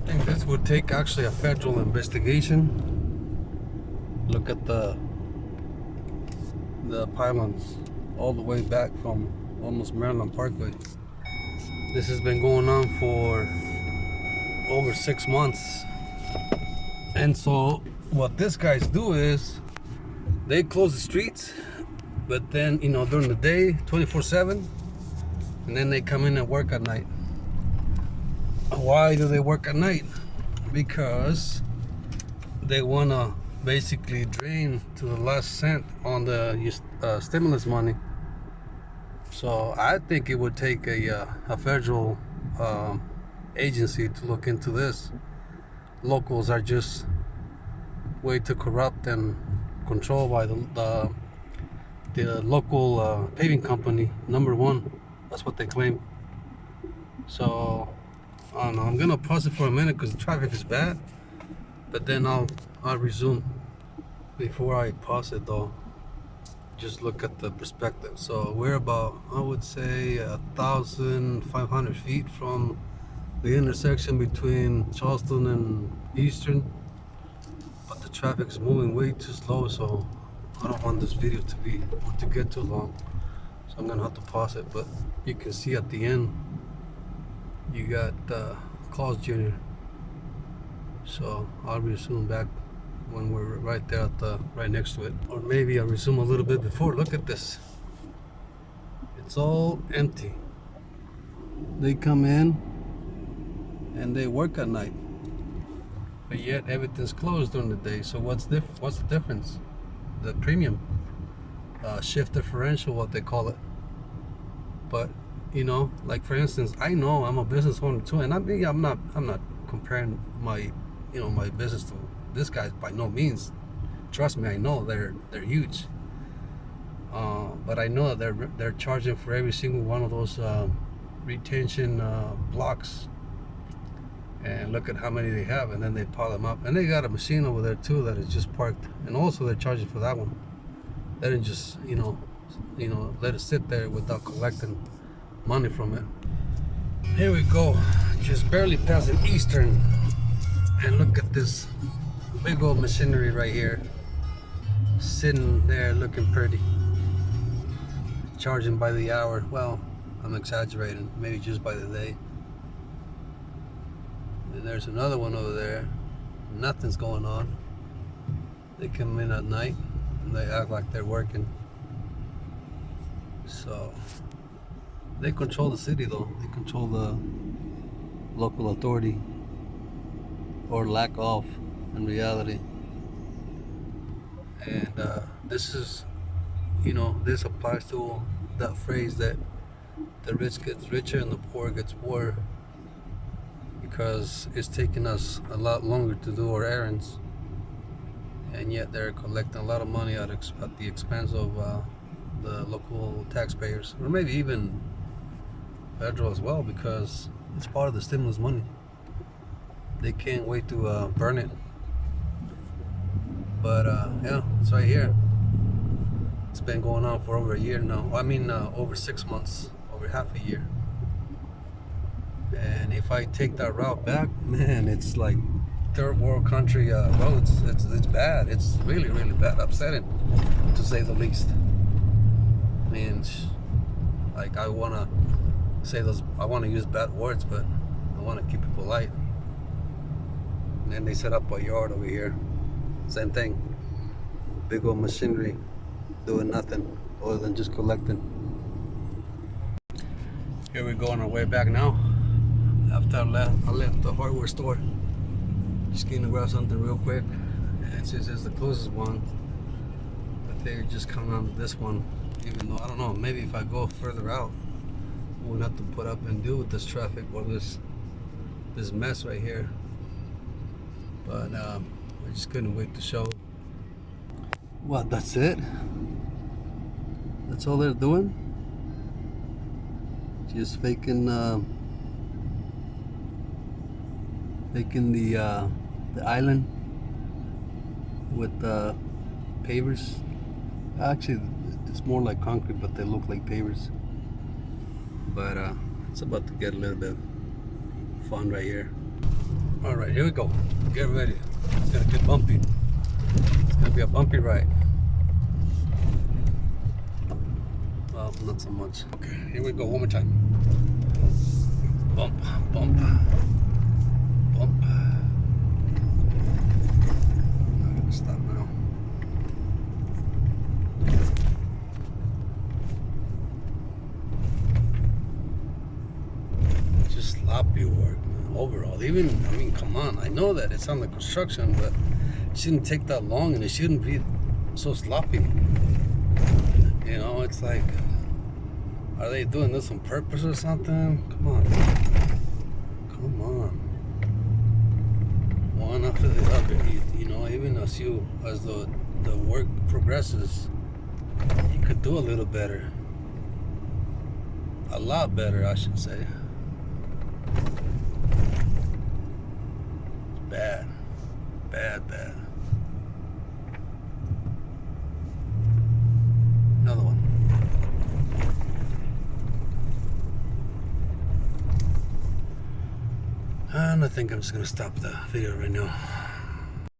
think this would take actually a federal investigation. Look at the pylons all the way back from almost Maryland Parkway. This has been going on for over 6 months. And so what these guys do is they close the streets, but then, you know, during the day, 24/7, and then they come in and work at night. Why do they work at night? Because they want to basically drain to the last cent on the stimulus money. So I think it would take a federal agency to look into this. Locals are just way too corrupt and controlled by the local paving company, number one. That's what they claim. So I don't know. I'm gonna pause it for a minute because the traffic is bad, but then I'll resume. Before I pause it though, just look at the perspective. So we're about, I would say, 1,500 feet from the intersection between Charleston and Eastern, but the traffic is moving way too slow, so I don't want this video to get too long, so I'm gonna have to pause it. But you can see at the end you got Carl's Jr. So I'll resume back when we're right there at right next to it, or maybe I'll resume a little bit before. Look at this, it's all empty. They come in and they work at night, but yet everything's closed during the day. So what's the difference? The premium shift differential, what they call it. But you know, like for instance, I know I'm a business owner too, and I'm not comparing my my business to this guy's by no means. Trust me, I know they're huge. But I know that they're charging for every single one of those retention blocks. And look at how many they have, and then they pile them up. And they got a machine over there too that is just parked, and also they're charging for that one. They didn't just let it sit there without collecting money from it. Here we go, just barely passing Eastern, and look at this big old machinery right here, sitting there looking pretty, charging by the hour. Well, I'm exaggerating, maybe just by the day. And there's another one over there, nothing's going on. They come in at night and they act like they're working. So they control the city though. They control the local authority, or lack of, in reality. And this is, this applies to that phrase that the rich gets richer and the poor gets poorer, because it's taking us a lot longer to do our errands, and yet they're collecting a lot of money at the expense of the local taxpayers, or maybe even federal as well, because it's part of the stimulus money. They can't wait to burn it. But yeah, it's right here. It's been going on for over a year now. I mean, over 6 months, over half a year. And if I take that route back, man, it's like third world country roads. It's bad. It's really, really bad. Upsetting, to say the least. I mean, like, I want to use bad words, but I want to keep it polite. And then they set up a yard over here. Same thing. Big old machinery doing nothing other than just collecting. Here we go on our way back now. After I left the hardware store. Just going to grab something real quick. And since it's the closest one, I figured just come on this one. Even though, I don't know, maybe if I go further out, I won't have to put up and deal with this traffic or this mess right here. But I just couldn't wait to show. Well, that's it. That's all they're doing. Just faking the island with pavers. Actually, it's more like concrete, but they look like pavers. But it's about to get a little bit fun right here. All right, here we go. Get ready. It's gonna get bumpy. It's gonna be a bumpy ride. Well, not so much. Okay, here we go. One more time. Bump, bump, bump. I'm gonna stop now. Just sloppy work, man. Overall, even, I mean, come on. I know that it's on the construction, but it shouldn't take that long, and it shouldn't be so sloppy. You know, it's like, are they doing this on purpose or something? Come on. Come on. One after the other. You know, even as the work progresses, you could do a little better. A lot better, I should say. Bad. Bad, bad. Another one. And I think I'm just gonna stop the video right now.